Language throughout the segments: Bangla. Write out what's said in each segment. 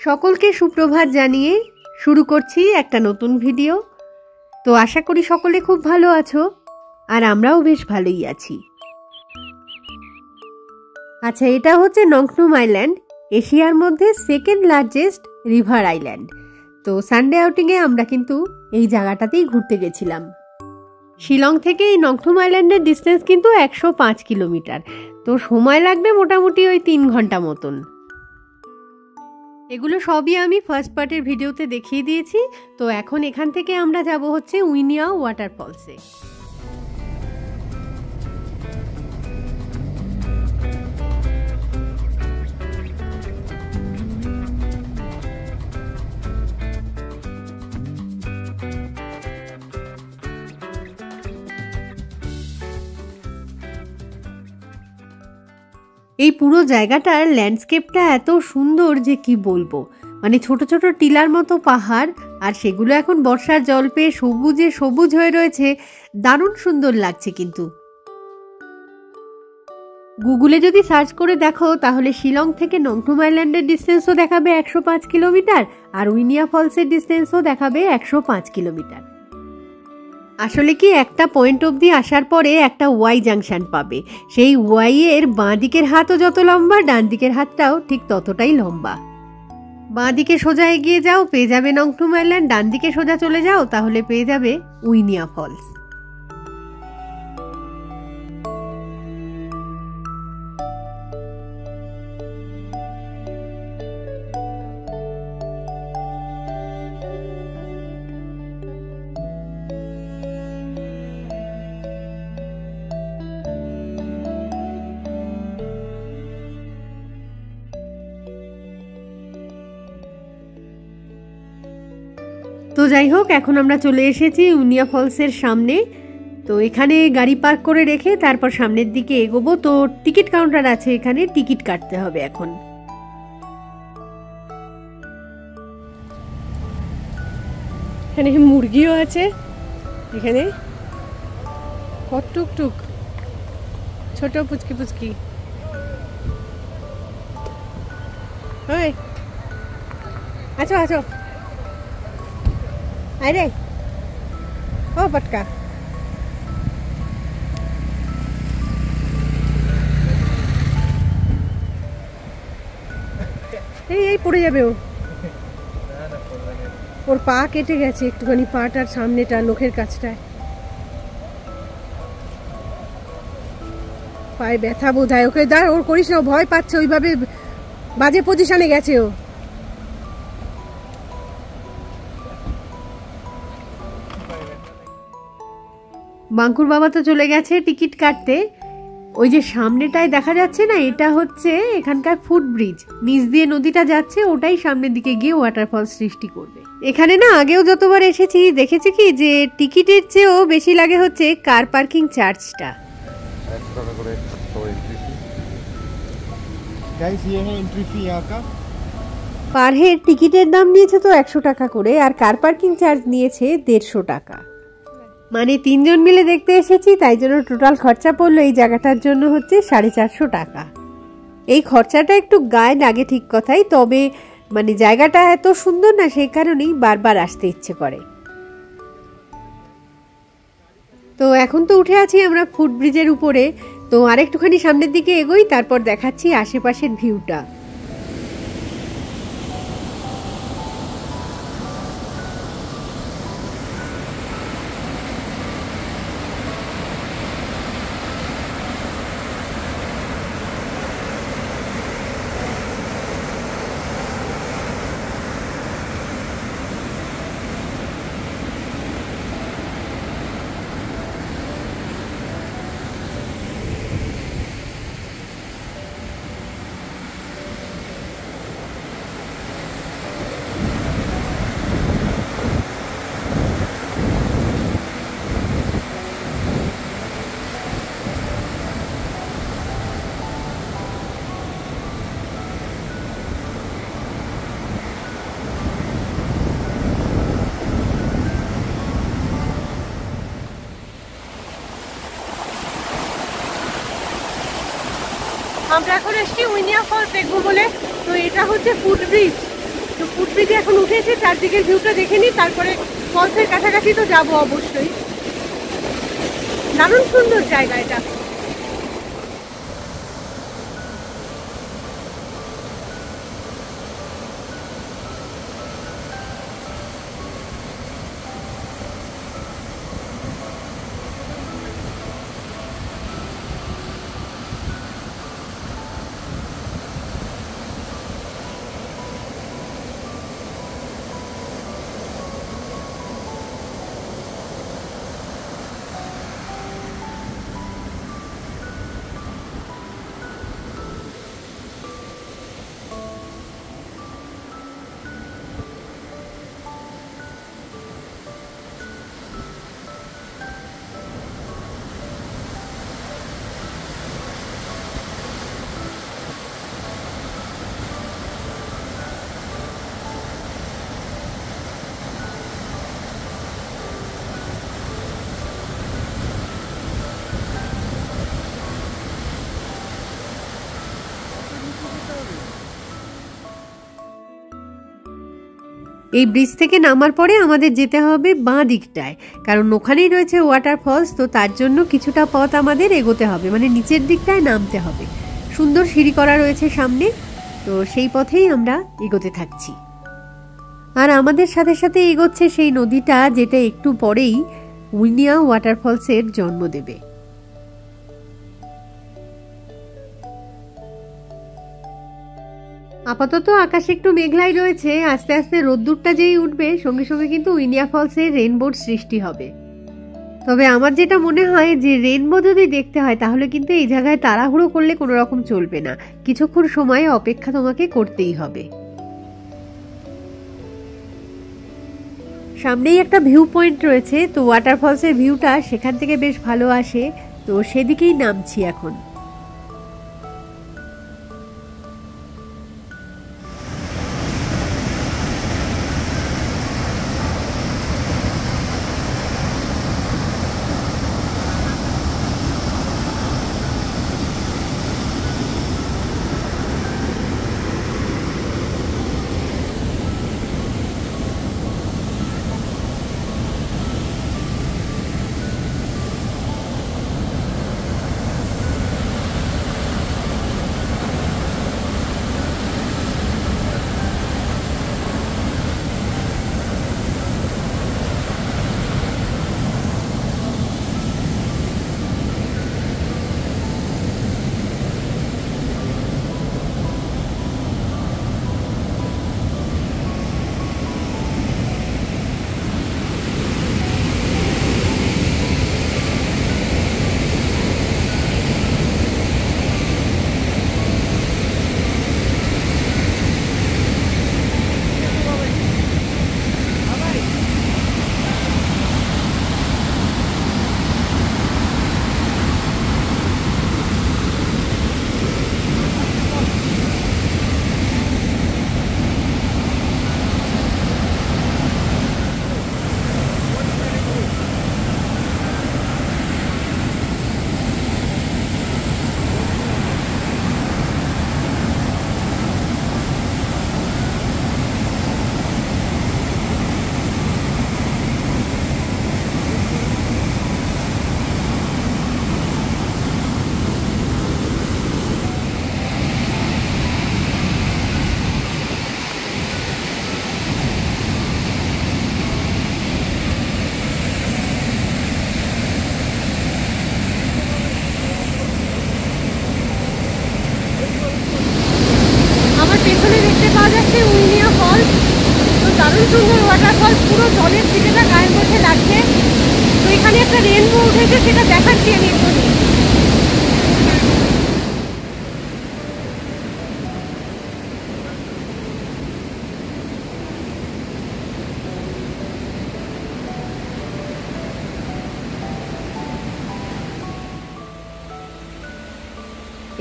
সকলকে সুপ্রভাত জানিয়ে শুরু করছি একটা নতুন ভিডিও। তো আশা করি সকলে খুব ভালো আছো, আর আমরাও বেশ ভালোই আছি। আচ্ছা, এটা হচ্ছে নংখনুম আইল্যান্ড, এশিয়ার মধ্যে সেকেন্ড লার্জেস্ট রিভার আইল্যান্ড। তো সানডে আউটিংয়ে আমরা কিন্তু এই জায়গাটাতেই ঘুরতে গেছিলাম। শিলং থেকে এই নংখনুম আইল্যান্ডের ডিস্টেন্স কিন্তু 105 কিলোমিটার। তো সময় লাগবে মোটামুটি ওই 3 ঘন্টা মতন। এগুলো সবই আমি ফার্স্ট পার্টের ভিডিওতে দেখিয়ে দিয়েছি। তো এখন এখান থেকে আমরা যাব হচ্ছে উইনিয়া ওয়াটারফলসে। এই পুরো জায়গাটার ল্যান্ডস্কেপটা এত সুন্দর যে কি বলবো, মানে ছোট ছোট টিলার মতো পাহাড়, আর সেগুলো এখন বর্ষার জল পেয়ে সবুজে সবুজ হয়ে রয়েছে। দারুণ সুন্দর লাগছে। কিন্তু গুগলে যদি সার্চ করে দেখো তাহলে শিলং থেকে নংখনুম আইল্যান্ডের ডিস্টেন্সও দেখাবে 105 কিলোমিটার, আর উইনিয়া ফলসের ডিস্টেন্সও দেখাবে 105 কিলোমিটার। আসলে কি, একটা পয়েন্ট অবধি আসার পরে একটা ওয়াই জাংশন পাবে। সেই ওয়াই এর বাঁ দিকের হাতও যত লম্বা, ডান দিকের হাতটাও ঠিক ততটাই লম্বা। বাঁ দিকে সোজা এগিয়ে যাও, পেয়ে যাবে নংখনুম আইল্যান্ড। ডান দিকে সোজা চলে যাও, তাহলে পেয়ে যাবে উইনিয়া ফলস। তো যাই হোক, এখন আমরা চলে এসেছি উইনিয়া ফলসের সামনে। তো এখানে গাড়ি পার্ক করে রেখে তারপর সামনের দিকে এগোবো। তো টিকিট কাউন্টার আছে এখানে, টিকিট কাটতে হবে এখন। এখানে মুরগিও আছে, এখানে টুকটুক ছোট পুচকি পুচকি। ওই আছো আছো, আরে ও পটকা, এই পড়ে যাবে ও। ওর পা কেটে গেছে একটুখানি, পাটার সামনেটা নখের কাছটায় পায়ে ব্যথা বোঝায়। ওকে দাঁড়, ওর করিস না, ভয় পাচ্ছে, ওইভাবে বাজে পজিশনে গেছে ও। বাঙ্কুর বাবা তো চলে গেছে টিকিট কাটতে। ওই যে সামনেটায় দেখা যাচ্ছে না, এটা হচ্ছে এখানকার ফুট ব্রিজ, নিচ দিয়ে নদীটা যাচ্ছে, ওটাই সামনের দিকে গিয়ে ওয়াটারফল সৃষ্টি করবে। এখানে না আগেও যতবার এসেছি দেখেছি কি যে টিকিটের চেয়েও বেশি লাগে হচ্ছে কার পার্কিং চার্জটা। পার হেড টিকিটের দাম নিয়েছে তো 100 টাকা করে, আর কার পার্কিং চার্জ নিয়েছে 150 টাকা। মানে 3 জন মিলে দেখতে এসেছি, তাই জন্য টোটাল খরচা পড়লো এই জায়গাটার জন্য হচ্ছে 450 টাকা। এই খরচাটা একটু গায়ে লাগে ঠিক কথাই, তবে মানে জায়গাটা এত সুন্দর না, সেই কারণেই বারবার আসতে ইচ্ছে করে। তো এখন তো উঠে আছি আমরা ফুট ব্রিজের উপরে। তো আরেকটুখানি সামনের দিকে এগোই, তারপর দেখাচ্ছি আশেপাশের ভিউটা। আমরা এখন এসেছি উইনিয়া ফলস দেখবো বলে। তো এটা হচ্ছে ফুট ব্রিজ, তো ফুটব্রিজে এখন উঠেছে, চারদিকের ভিউটা দেখে নিই, তারপরে ফলসের কাছাকাছি তো যাবো অবশ্যই। দারুণ সুন্দর জায়গা এটা। এই ব্রিজ থেকে নামার পরে আমাদের যেতে হবে বাঁ দিকটায়, কারণ ওখানেই রয়েছে ওয়াটারফলস। তো তার জন্য কিছুটা পথ আমাদের এগোতে হবে, মানে নিচের দিকটায় নামতে হবে। সুন্দর সিঁড়ি করা রয়েছে সামনে, তো সেই পথেই আমরা এগোতে থাকছি। আর আমাদের সাথে সাথে এগোচ্ছে সেই নদীটা, যেটা একটু পরেই উইনিয়া ওয়াটারফলসের জন্ম দেবে। আপাতত আকাশে একটু মেঘলাই রয়েছে, আস্তে আস্তে রোদ্দুরটা যেই উঠবে সঙ্গে সঙ্গে কিন্তু উইনিয়া ফলসে রেইনবোর সৃষ্টি হবে। তবে আমার যেটা মনে হয় যে রেইনবো যদি দেখতে হয় তাহলে কিন্তু এই জায়গায় তাড়াহুড়ো করলে কোনো রকম চলবে না, কিছুক্ষণ সময় অপেক্ষা তোমাকে করতেই হবে। সামনেই একটা ভিউ পয়েন্ট রয়েছে, তো ওয়াটারফলসের ভিউটা সেখান থেকে বেশ ভালো আসে, তো সেদিকেই নামছি এখন। সুন্দর ওয়াটারফল, পুরো জলের ছিটেটা গায়ের মধ্যে লাগছে। তো এখানে একটা রেইনবো উঠেছে, সেটা দেখাচ্ছি আমি এক্ষুনি।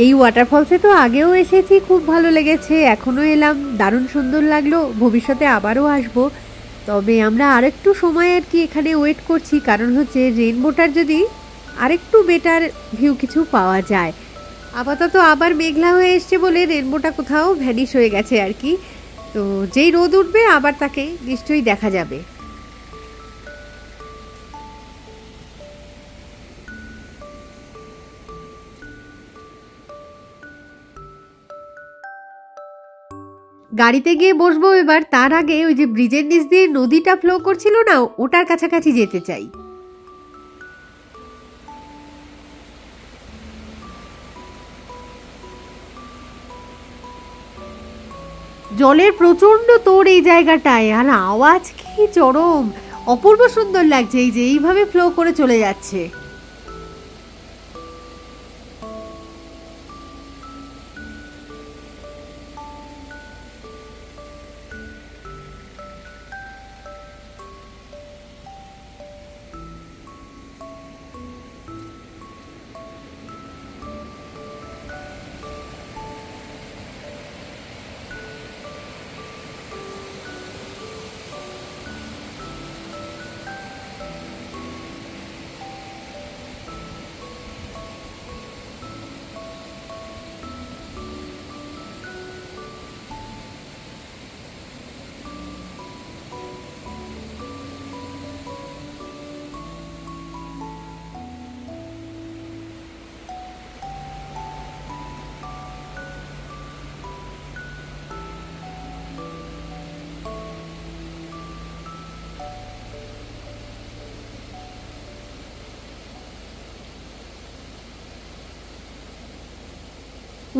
এই ওয়াটারফলসে তো আগেও এসেছি, খুব ভালো লেগেছে, এখনও এলাম, দারুণ সুন্দর লাগলো, ভবিষ্যতে আবারও আসবো। তবে আমরা আরেকটু সময় আর কি এখানে ওয়েট করছি, কারণ হচ্ছে রেইনবোটার যদি আরেকটু বেটার ভিউ কিছু পাওয়া যায়। আপাতত আবার মেঘলা হয়ে এসছে বলে রেইনবোটা কোথাও ভ্যানিশ হয়ে গেছে আর কি। তো যেই রোদ উঠবে আবার তাকে নিশ্চয়ই দেখা যাবে। গাড়িতে গিয়ে বসবো এবার, তার আগে ওই যে ব্রিজের নিচ দিয়ে নদীটা ফ্লো করছিল না, ওটার কাছাকাছি যেতে চাই। জলের প্রচন্ড তোড় এই জায়গাটায়, আর আওয়াজ কি চরম, অপূর্ব সুন্দর লাগছে এই যে এইভাবে ফ্লো করে চলে যাচ্ছে।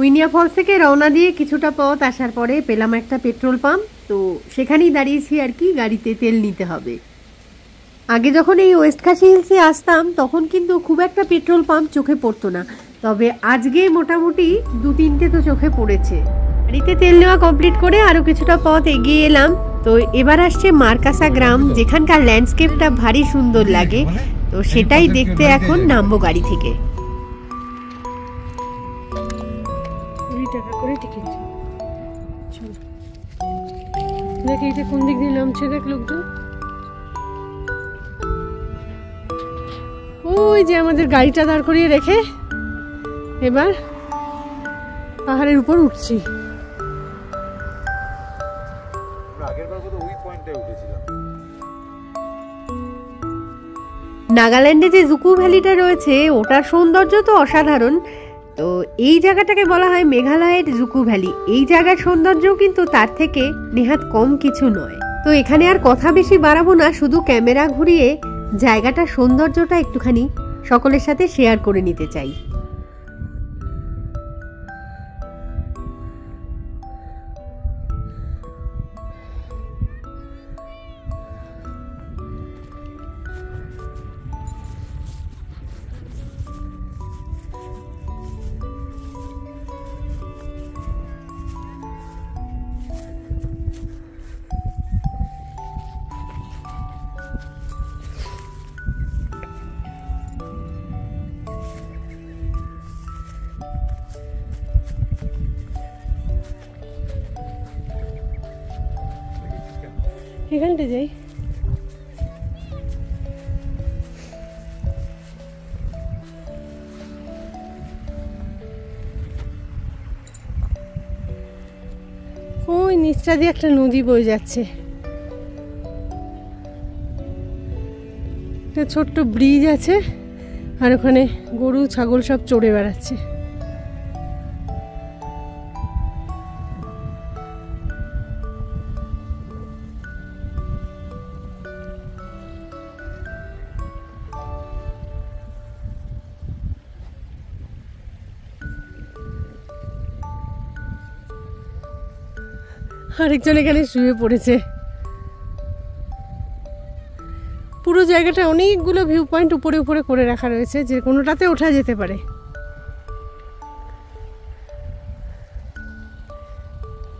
উইনিয়া ফলস থেকে রওনা দিয়ে কিছুটা পথ আসার পরে পেলাম একটা পেট্রোল পাম্প। তো সেখানেই দাঁড়িয়েছি আর কি, গাড়িতে তেল নিতে হবে। আগে যখন এই ওয়েস্ট খাসি হিলসে আসতাম তখন কিন্তু খুব একটা পেট্রোল পাম্প চোখে পড়তো না, তবে আজকে মোটামুটি 2-3টে তো চোখে পড়েছে। গাড়িতে তেল নেওয়া কমপ্লিট করে আরও কিছুটা পথ এগিয়ে এলাম। তো এবার আসছে মার্কাসা গ্রাম, যেখানকার ল্যান্ডস্কেপটা ভারী সুন্দর লাগে। তো সেটাই দেখতে এখন নামবো গাড়ি থেকে। 20 টাকা করে টিকিট। দেখ এইটা কোন দিক দিয়ে নামছে, দেখ লোকজন। ওই যে আমাদের গাড়িটা দাঁড় করিয়ে রেখে এবার পাহাড়ের উপর উঠছি। নাগাল্যান্ডে যে জুকু ভ্যালিটা রয়েছে ওটার সৌন্দর্য তো অসাধারণ। তো এই জায়গাটাকে বলা হয় মেঘালয়ের জুকু ভ্যালি। এই জায়গার সৌন্দর্যও কিন্তু তার থেকে নেহাত কম কিছু নয়। তো এখানে আর কথা বেশি বাড়াবো না, শুধু ক্যামেরা ঘুরিয়ে জায়গাটার সৌন্দর্যটা একটুখানি সকলের সাথে শেয়ার করে নিতে চাই। এখানটা যাই। ওই নিচটা দিয়ে একটা নদী বয়ে যাচ্ছে, একটা ছোট্ট ব্রিজ আছে, আর ওখানে গরু ছাগল সব চড়ে বেড়াচ্ছে। আরেকজন এখানে শুয়ে পড়েছে। পুরো জায়গাটা অনেকগুলো ভিউ পয়েন্ট উপরে উপরে করে রাখা রয়েছে, যে কোনোটাতে ওঠা যেতে পারে।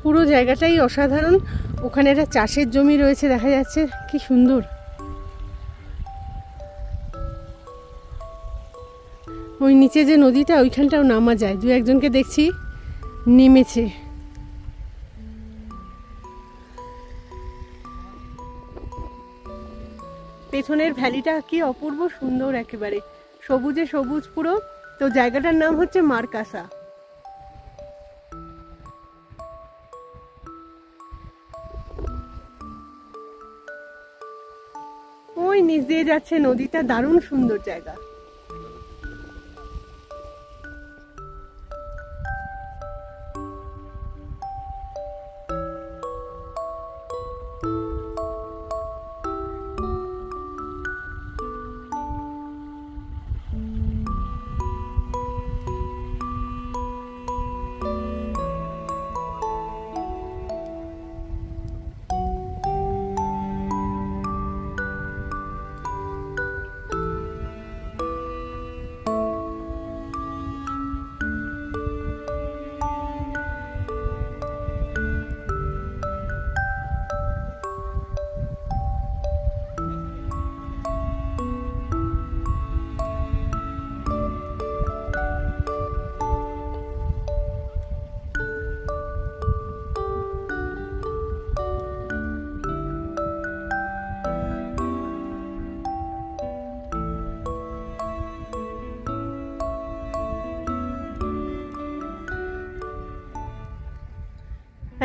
পুরো জায়গাটাই অসাধারণ। ওখানে একটা চাষের জমি রয়েছে, দেখা যাচ্ছে কি সুন্দর। ওই নিচে যে নদীটা, ওইখানটাও নামা যায়। 2-1জনকে দেখছি নেমেছে। পেছনের ভ্যালিটা কি অপূর্ব সুন্দর, একেবারে সবুজে সবুজ পুরো। তো জায়গাটার নাম হচ্ছে মার্কাসা। নিচ দিয়ে যাচ্ছে নদীটা, দারুণ সুন্দর জায়গা।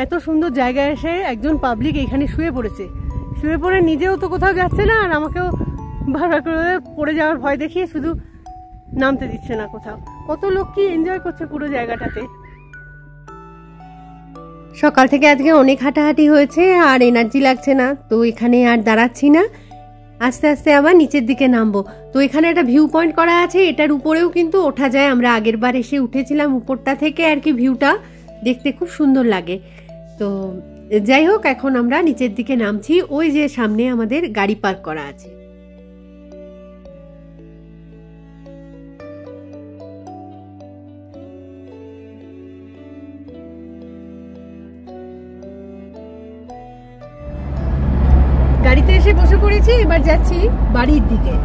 এত সুন্দর জায়গায় এসে একজন পাবলিক এখানে শুয়ে পড়েছে, শুয়ে পড়ে নিজেও তো কোথাও যাচ্ছে না, আর আমাকেও বারবার করে পড়ে যাওয়ার ভয় দেখিয়ে শুধু নামতে দিচ্ছে না কোথাও। কত লোক কি এনজয় করছে পুরো জায়গাটাতে। সকাল থেকে আজকে অনেক হাঁটাহাঁটি হয়েছে আর এনার্জি লাগছে না, তো এখানে আর দাঁড়াচ্ছি না, আস্তে আস্তে আবার নিচের দিকে নামবো। তো এখানে একটা ভিউ পয়েন্ট করা আছে, এটার উপরেও কিন্তু ওঠা যায়। আমরা আগের বার এসে উঠেছিলাম উপরটা থেকে আর কি, ভিউটা দেখতে খুব সুন্দর লাগে। তো যাই হোক, এখন আমরা নিচের দিকে নামছি। ওই যে সামনে আমাদের গাড়ি পার্ক করা আছে। গাড়িতে এসে বসে পড়েছি, এবার যাচ্ছি বাড়ির দিকে।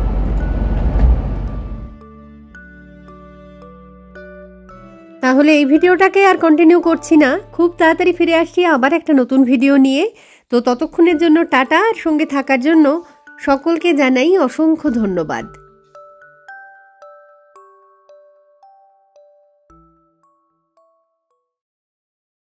তাহলে এই ভিডিওটাকে আর কন্টিনিউ করছি না, খুব তাড়াতাড়ি ফিরে আসছি আবার একটা নতুন ভিডিও নিয়ে। তো ততক্ষণের জন্য টাটা, আর সঙ্গে থাকার জন্য সকলকে জানাই অসংখ্য ধন্যবাদ।